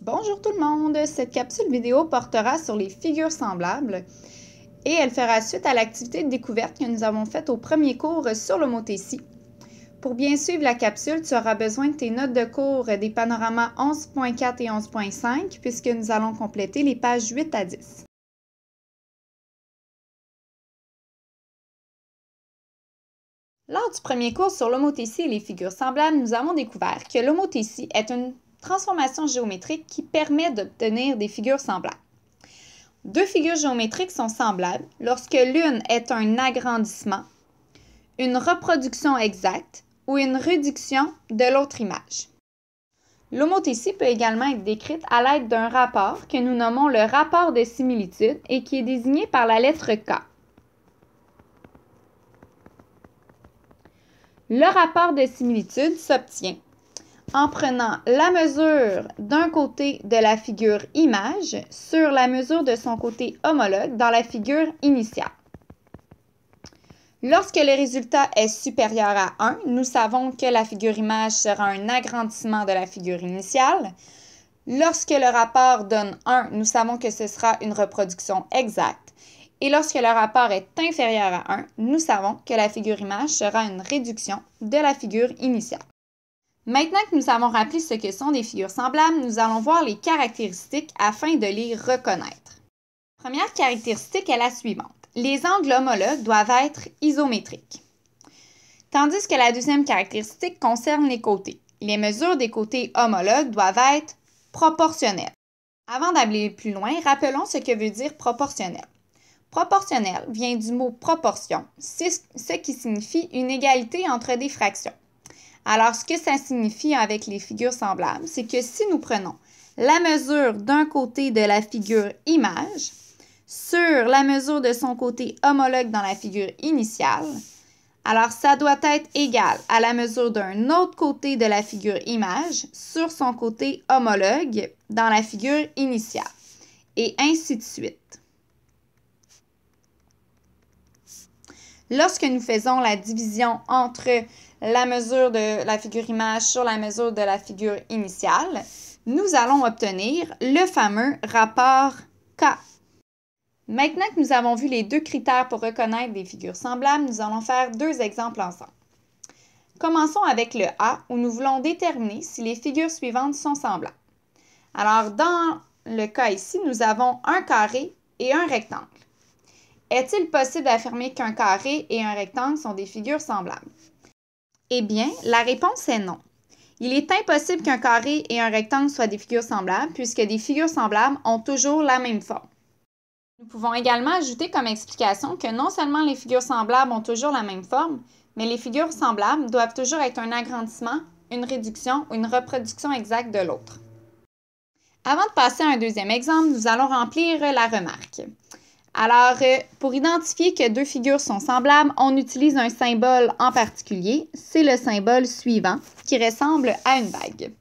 Bonjour tout le monde! Cette capsule vidéo portera sur les figures semblables et elle fera suite à l'activité de découverte que nous avons faite au premier cours sur l'homothétie. Pour bien suivre la capsule, tu auras besoin de tes notes de cours des panoramas 11.4 et 11.5 puisque nous allons compléter les pages 8 à 10. Lors du premier cours sur l'homothétie et les figures semblables, nous avons découvert que l'homothétie est une transformation géométrique qui permet d'obtenir des figures semblables. Deux figures géométriques sont semblables lorsque l'une est un agrandissement, une reproduction exacte ou une réduction de l'autre image. L'homothétie peut également être décrite à l'aide d'un rapport que nous nommons le rapport de similitude et qui est désigné par la lettre K. Le rapport de similitude s'obtient en prenant la mesure d'un côté de la figure image sur la mesure de son côté homologue dans la figure initiale. Lorsque le résultat est supérieur à 1, nous savons que la figure image sera un agrandissement de la figure initiale. Lorsque le rapport donne 1, nous savons que ce sera une reproduction exacte. Et lorsque le rapport est inférieur à 1, nous savons que la figure image sera une réduction de la figure initiale. Maintenant que nous avons rappelé ce que sont des figures semblables, nous allons voir les caractéristiques afin de les reconnaître. La première caractéristique est la suivante. Les angles homologues doivent être isométriques. Tandis que la deuxième caractéristique concerne les côtés. Les mesures des côtés homologues doivent être proportionnelles. Avant d'aller plus loin, rappelons ce que veut dire proportionnel. Proportionnel vient du mot proportion, ce qui signifie une égalité entre des fractions. Alors, ce que ça signifie avec les figures semblables, c'est que si nous prenons la mesure d'un côté de la figure image sur la mesure de son côté homologue dans la figure initiale, alors ça doit être égal à la mesure d'un autre côté de la figure image sur son côté homologue dans la figure initiale, et ainsi de suite. Lorsque nous faisons la division entre la mesure de la figure image sur la mesure de la figure initiale, nous allons obtenir le fameux rapport K. Maintenant que nous avons vu les deux critères pour reconnaître des figures semblables, nous allons faire deux exemples ensemble. Commençons avec le A, où nous voulons déterminer si les figures suivantes sont semblables. Alors, dans le cas ici, nous avons un carré et un rectangle. Est-il possible d'affirmer qu'un carré et un rectangle sont des figures semblables? Eh bien, la réponse est non. Il est impossible qu'un carré et un rectangle soient des figures semblables puisque des figures semblables ont toujours la même forme. Nous pouvons également ajouter comme explication que non seulement les figures semblables ont toujours la même forme, mais les figures semblables doivent toujours être un agrandissement, une réduction ou une reproduction exacte de l'autre. Avant de passer à un deuxième exemple, nous allons remplir la remarque. Alors, pour identifier que deux figures sont semblables, on utilise un symbole en particulier. C'est le symbole suivant, qui ressemble à une bague.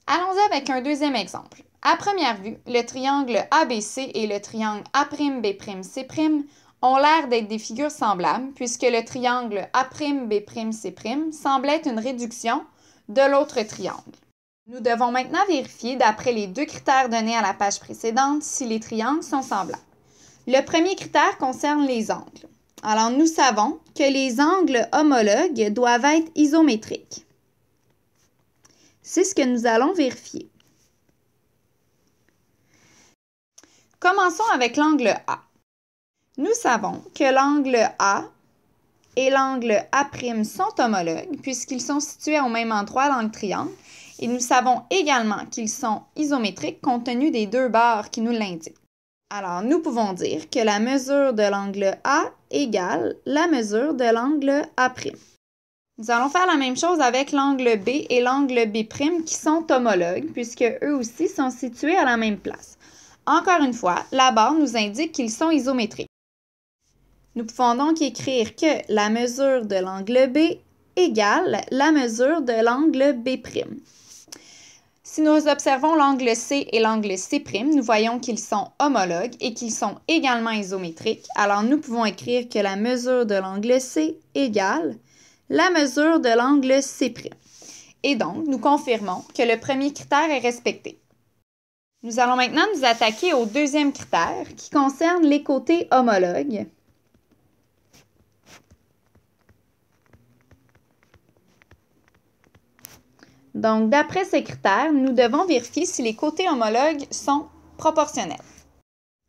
Allons-y avec un deuxième exemple. À première vue, le triangle ABC et le triangle A'B'C' ont l'air d'être des figures semblables, puisque le triangle A'B'C' semble être une réduction de l'autre triangle. Nous devons maintenant vérifier, d'après les deux critères donnés à la page précédente, si les triangles sont semblables. Le premier critère concerne les angles. Alors, nous savons que les angles homologues doivent être isométriques. C'est ce que nous allons vérifier. Commençons avec l'angle A. Nous savons que l'angle A et l'angle A' sont homologues puisqu'ils sont situés au même endroit dans le triangle et nous savons également qu'ils sont isométriques compte tenu des deux barres qui nous l'indiquent. Alors, nous pouvons dire que la mesure de l'angle A égale la mesure de l'angle A'. Nous allons faire la même chose avec l'angle B et l'angle B' qui sont homologues puisque eux aussi sont situés à la même place. Encore une fois, la barre nous indique qu'ils sont isométriques. Nous pouvons donc écrire que la mesure de l'angle B égale la mesure de l'angle B'. Si nous observons l'angle C et l'angle C', nous voyons qu'ils sont homologues et qu'ils sont également isométriques. Alors, nous pouvons écrire que la mesure de l'angle C égale la mesure de l'angle C'. Et donc, nous confirmons que le premier critère est respecté. Nous allons maintenant nous attaquer au deuxième critère qui concerne les côtés homologues. Donc, d'après ces critères, nous devons vérifier si les côtés homologues sont proportionnels.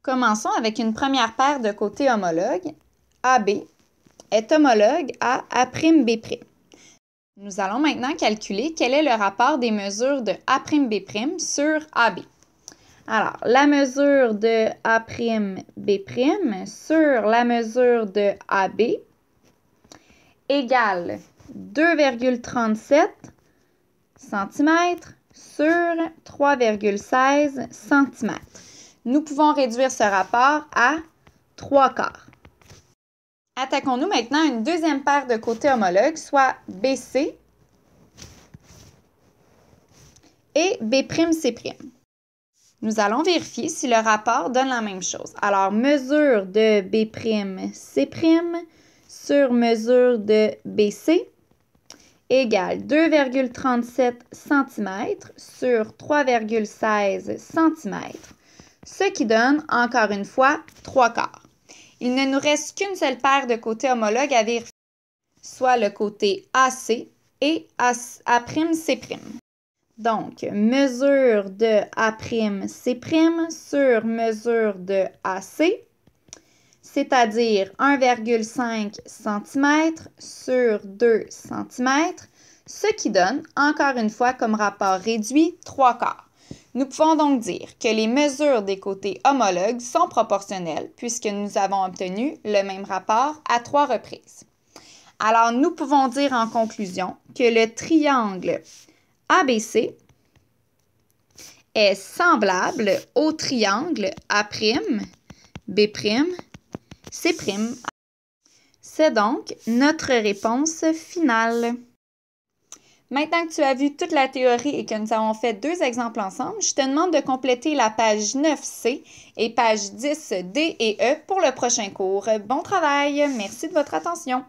Commençons avec une première paire de côtés homologues. AB est homologue à A'B'. Nous allons maintenant calculer quel est le rapport des mesures de A'B' sur AB. Alors, la mesure de A'B' sur la mesure de AB égale 2,37 cm sur 3,16 cm. Nous pouvons réduire ce rapport à 3/4. Attaquons-nous maintenant à une deuxième paire de côtés homologues, soit BC et B'C'. Nous allons vérifier si le rapport donne la même chose. Alors, mesure de B'C' sur mesure de BC égale 2,37 cm sur 3,16 cm, ce qui donne, encore une fois, 3/4. Il ne nous reste qu'une seule paire de côtés homologues à vérifier, soit le côté AC et A'C'. Donc, mesure de A'C' sur mesure de AC, c'est-à-dire 1,5 cm sur 2 cm, ce qui donne, encore une fois, comme rapport réduit, 3/4. Nous pouvons donc dire que les mesures des côtés homologues sont proportionnelles puisque nous avons obtenu le même rapport à 3 reprises. Alors, nous pouvons dire en conclusion que le triangle ABC est semblable au triangle A'B', C'. C'est donc notre réponse finale. Maintenant que tu as vu toute la théorie et que nous avons fait 2 exemples ensemble, je te demande de compléter la page 9C et page 10D et E pour le prochain cours. Bon travail! Merci de votre attention!